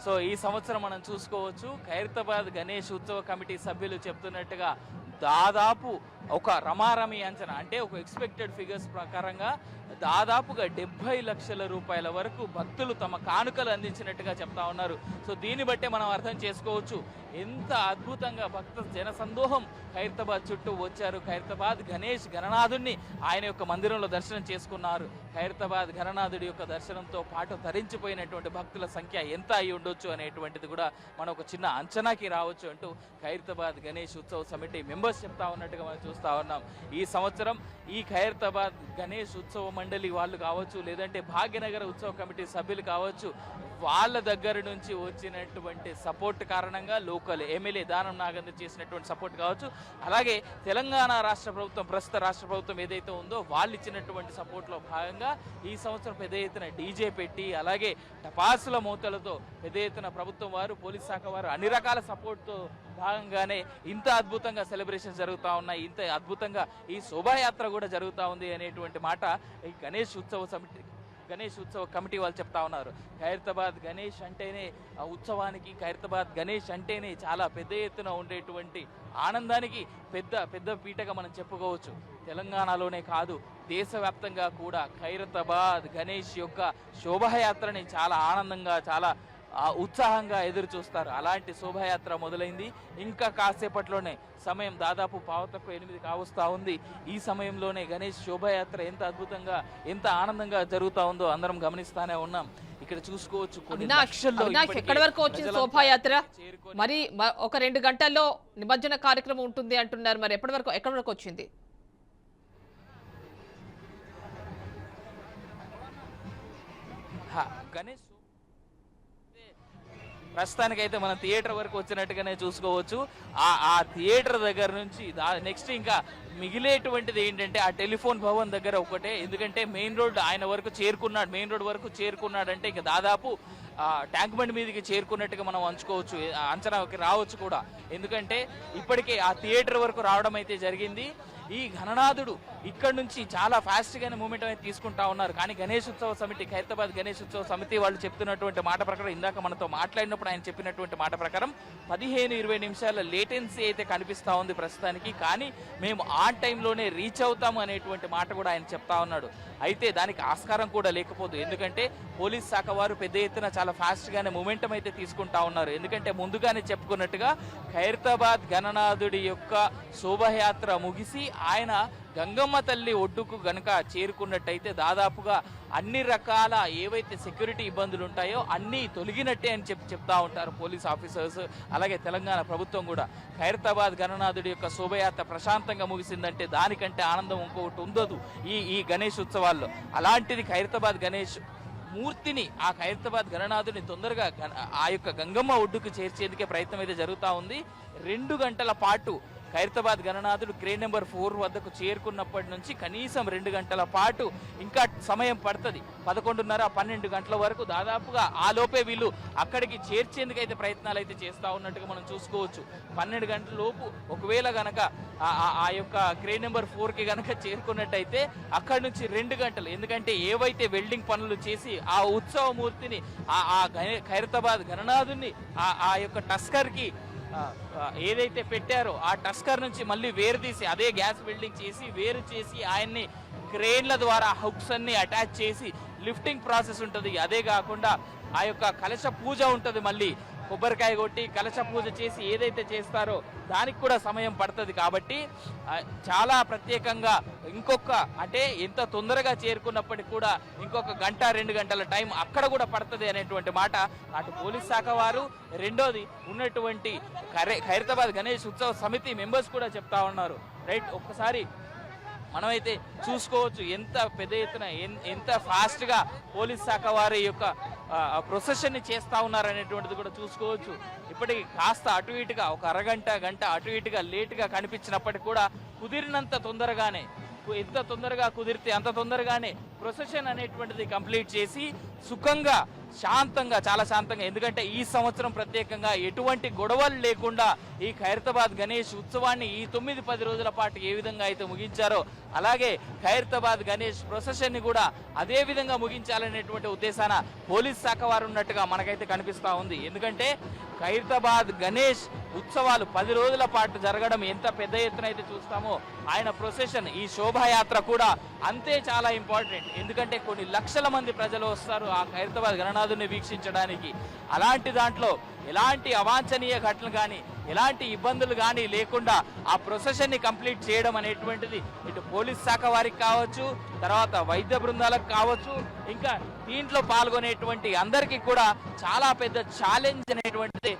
So ఈ సంవత్సరం మనం చూసుకోవచ్చు ఖైరతాబాద్ గణేష్ ఉత్సవ కమిటీ సభ్యులు చెప్తున్నట్టుగా దాదాపు ఒక రమారమి అంచనా అంటే ఒక ఎక్స్పెక్టెడ్ ఫిగర్స్ ప్రకారంగా దాదాపుగా 70 లక్షల రూపాయల వరకు భక్తులు తమ కానుకలు అందించినట్టుగా చెప్తా ఉన్నారు. సో దీన్ని బట్టే మనం అర్థం చేసుకోవచ్చు ఎంత అద్భుతంగా భక్త జనసందోహం ఖైరతాబాద్ చుట్టూ వచ్చారు. ఖైరతాబాద్ గణేష్ గణనాథుడిని ఆయన యొక్క మందిరంలో దర్శనం చేసుకున్నారు. ఖైరతాబాద్ గణనాథుడి యొక్క దర్శనంతో పాటు తరించిపోయినటువంటి భక్తుల సంఖ్య ఎంత అయి ఉండొచ్చు అనేటువంటిది కూడా మనం ఒక చిన్న అంచనాకి రావచ్చు అంటూ ఖైరతాబాద్ గణేష్ ఉత్సవ సమితి మెంబర్స్ చెప్తా ఉన్నట్టుగా మనం చూస్తా ఉన్నాం. ఈ సంవత్సరం ఈ ఖైరతాబాద్ గణేష్ ఉత్సవ మండలి వాళ్ళు కావచ్చు, లేదంటే భాగ్యనగర ఉత్సవ కమిటీ సభ్యులు కావచ్చు, వాళ్ళ దగ్గర నుంచి వచ్చినటువంటి సపోర్ట్ కారణంగా లోకల్ ఎమ్మెల్యే దానం నాగేందర్ చేసినటువంటి సపోర్ట్ కావచ్చు, అలాగే తెలంగాణ రాష్ట్ర ప్రభుత్వం ప్రస్తుత రాష్ట్ర ప్రభుత్వం ఏదైతే ఉందో వాళ్ళు ఇచ్చినటువంటి సపోర్ట్లో భాగంగా ఈ సంవత్సరం పెద్ద ఎత్తున డీజే పెట్టి అలాగే టపాసుల మూతలతో పెద్ద ఎత్తున ప్రభుత్వం వారు పోలీస్ శాఖ వారు అన్ని రకాల సపోర్ట్తో భాగంగానే ఇంత అద్భుతంగా సెలబ్రేషన్ జరుగుతూ ఉన్నాయి, ఇంత అద్భుతంగా ఈ శోభాయాత్ర కూడా జరుగుతూ ఉంది అనేటువంటి మాట ఈ గణేష్ ఉత్సవ కమిటీ వాళ్ళు చెప్తా ఉన్నారు. ఖైరతాబాద్ గణేష్ అంటేనే ఉత్సవానికి, ఖైరతాబాద్ గణేష్ అంటేనే చాలా పెద్ద ఎత్తున ఉండేటువంటి ఆనందానికి పెద్ద పీటగా మనం చెప్పుకోవచ్చు. తెలంగాణలోనే కాదు దేశవ్యాప్తంగా కూడా ఖైరతాబాద్ గణేష్ యొక్క శోభాయాత్రని చాలా ఆనందంగా చాలా ఉత్సాహంగా ఎదురు చూస్తారు. అలాంటి శోభాయాత్ర మొదలైంది. ఇంకా కాసేపట్లోనే సమయం దాదాపు 7:15 కావస్తా ఉంది. ఈ సమయంలోనే గణేష్ శోభాయాత్ర ఎంత అద్భుతంగా ఎంత ఆనందంగా జరుగుతా ఉందో అందరం గమనిస్తానే ఉన్నాం. ఇక్కడ చూసుకోవచ్చు ఎక్కడి వరకు వచ్చింది శోభాయాత్ర, మరి ఒక 2 గంటల్లో నిమజ్జన కార్యక్రమం ఉంటుంది అంటున్నారు. మరి ఎక్కడి వరకు వచ్చింది? గణేష్ ప్రస్తుతానికైతే మనం థియేటర్ వరకు వచ్చినట్టుగానే చూసుకోవచ్చు. ఆ థియేటర్ దగ్గర నుంచి నెక్స్ట్ ఇంకా మిగిలేటువంటిది ఏంటంటే ఆ టెలిఫోన్ భవన్ దగ్గర ఒకటే. ఎందుకంటే మెయిన్ రోడ్ వరకు చేరుకున్నాడంటే ఇక దాదాపు ట్యాంక్ బండ్ మీదకి చేరుకున్నట్టుగా మనం అంచనాకి రావచ్చు కూడా. ఎందుకంటే ఇప్పటికే ఆ థియేటర్ వరకు రావడం అయితే జరిగింది. ఈ గణనాథుడు ఇక్కడ నుంచి చాలా ఫాస్ట్గానే మూమెంట్ అయితే తీసుకుంటా ఉన్నారు. కానీ గణేష్ ఉత్సవ సమితి ఖైరతాబాద్ గణేష్ ఉత్సవ సమితి వాళ్ళు చెప్తున్నటువంటి మాట ప్రకారం, ఇందాక మనతో మాట్లాడినప్పుడు ఆయన చెప్పినటువంటి మాట ప్రకారం 15-20 నిమిషాల లేటెన్సీ అయితే కనిపిస్తూ ఉంది ప్రస్తుతానికి. కానీ మేము ఆన్ టైంలోనే రీచ్ అవుతాము అనేటువంటి మాట కూడా ఆయన చెప్తా ఉన్నాడు. అయితే దానికి ఆస్కారం కూడా లేకపోదు. ఎందుకంటే పోలీస్ శాఖ వారు పెద్ద ఎత్తున చాలా ఫాస్ట్గానే మూమెంటం అయితే తీసుకుంటా ఉన్నారు. ఎందుకంటే ముందుగానే చెప్పుకున్నట్టుగా ఖైరతాబాద్ గణనాథుడి యొక్క శోభాయాత్ర ముగిసి ఆయన గంగమ్మ తల్లి ఒడ్డుకు గనక చేరుకున్నట్టయితే దాదాపుగా అన్ని రకాల ఏవైతే సెక్యూరిటీ ఇబ్బందులు ఉంటాయో అన్నీ తొలగినట్టే అని చెప్తా ఉంటారు పోలీస్ ఆఫీసర్స్, అలాగే తెలంగాణ ప్రభుత్వం కూడా. ఖైరతాబాద్ గణనాథుడి యొక్క శోభయాత్ర ప్రశాంతంగా ముగిసిందంటే దానికంటే ఆనందం ఇంకొకటి ఉండదు ఈ గణేష్ ఉత్సవాల్లో. అలాంటిది ఖైరతాబాద్ గణేష్ మూర్తిని, ఆ ఖైరతాబాద్ గణనాథుని తొందరగా ఆ యొక్క గంగమ్మ ఒడ్డుకు చేర్చేందుకే ప్రయత్నం అయితే జరుగుతూ ఉంది. 2 గంటల పాటు ఖైరతాబాద్ గణనాథుడు క్రేన్ నెంబర్ 4 వద్దకు చేరుకున్నప్పటి నుంచి కనీసం 2 గంటల పాటు ఇంకా సమయం పడుతుంది. 11:30-12 గంటల వరకు దాదాపుగా ఆ లోపే వీళ్ళు అక్కడికి చేర్చేందుకైతే ప్రయత్నాలు అయితే చేస్తూ ఉన్నట్టుగా మనం చూసుకోవచ్చు. 12 గంటల లోపు ఒకవేళ గనక ఆ యొక్క క్రేన్ నెంబర్ 4కి గనక చేరుకున్నట్టయితే అక్కడి నుంచి 2 గంటలు, ఎందుకంటే ఏవైతే వెల్డింగ్ పనులు చేసి ఆ ఉత్సవ మూర్తిని ఆ ఖైరతాబాద్ గణనాథుని ఆ యొక్క టస్కర్కి ఏదైతే పెట్టారో ఆ టస్కర్ నుంచి మళ్ళీ వేరుదీసి అదే గ్యాస్ వెల్డింగ్ చేసి వేరు చేసి ఆయన్ని క్రేన్ల ద్వారా హుక్స్ అన్ని అటాచ్ చేసి లిఫ్టింగ్ ప్రాసెస్ ఉంటుంది. అదే కాకుండా ఆ యొక్క కలశ పూజ ఉంటుంది. మళ్ళీ కొబ్బరికాయ కొట్టి కలశ పూజ చేసి ఏదైతే చేస్తారో దానికి కూడా సమయం పడుతుంది. కాబట్టి చాలా ప్రత్యేకంగా అంటే ఎంత తొందరగా చేరుకున్నప్పటికీ కూడా ఇంకొక 1-2 గంటల టైం అక్కడ కూడా పడుతుంది అనేటువంటి మాట అటు పోలీస్ శాఖ వారు, రెండోది ఉన్నటువంటి ఖైరతాబాద్ గణేష్ ఉత్సవ సమితి మెంబర్స్ కూడా చెప్తా ఉన్నారు. రైట్, ఒక్కసారి మనమైతే చూసుకోవచ్చు ఎంత పెద్ద ఎత్తున ఎంత ఫాస్ట్గా పోలీస్ శాఖ వారి యొక్క ప్రొసెషన్ని చేస్తూ ఉన్నారనేటువంటిది కూడా చూసుకోవచ్చు. ఇప్పటికి కాస్త అటు ఇటుగా ఒక గంట అటు ఇటుగా లేటుగా కనిపించినప్పటికీ కూడా కుదిరినంత తొందరగానే, ఎంత తొందరగా కుదిరితే అంత తొందరగానే ప్రొసెషన్ అనేటువంటిది కంప్లీట్ చేసి సుఖంగా శాంతంగా, చాలా శాంతంగా, ఎందుకంటే ఈ సంవత్సరం ప్రత్యేకంగా ఎటువంటి గొడవలు లేకుండా ఈ ఖైరతాబాద్ గణేష్ ఉత్సవాన్ని ఈ 9-10 రోజుల పాటు ఏ విధంగా అయితే ముగించారో అలాగే ఖైరతాబాద్ గణేష్ ప్రొసెషన్ ని కూడా అదే విధంగా ముగించాలనేటువంటి ఉద్దేశాన పోలీస్ శాఖ వారు ఉన్నట్టుగా మనకైతే కనిపిస్తా ఉంది. ఎందుకంటే ఖైరతాబాద్ గణేష్ ఉత్సవాలు 10 రోజుల పాటు జరగడం ఎంత పెద్ద ఎత్తున అయితే చూస్తామో ఆయన ప్రొసెషన్, ఈ శోభాయాత్ర కూడా అంతే చాలా ఇంపార్టెంట్. ఎందుకంటే కొన్ని లక్షల మంది ప్రజలు వస్తారు ఆ ఖైరతాబాద్ గణనాథుని వీక్షించడానికి. అలాంటి దాంట్లో ఎలాంటి అవాంఛనీయ ఘటనలు కానీ ఎలాంటి ఇబ్బందులు కానీ లేకుండా ఆ ప్రొసెషన్ ని కంప్లీట్ చేయడం అనేటువంటిది ఇటు పోలీస్ శాఖ వారికి కావచ్చు, తర్వాత వైద్య బృందాలకు కావచ్చు, ఇంకా దీంట్లో పాల్గొనేటువంటి అందరికీ కూడా చాలా పెద్ద ఛాలెంజ్ అనేటువంటిది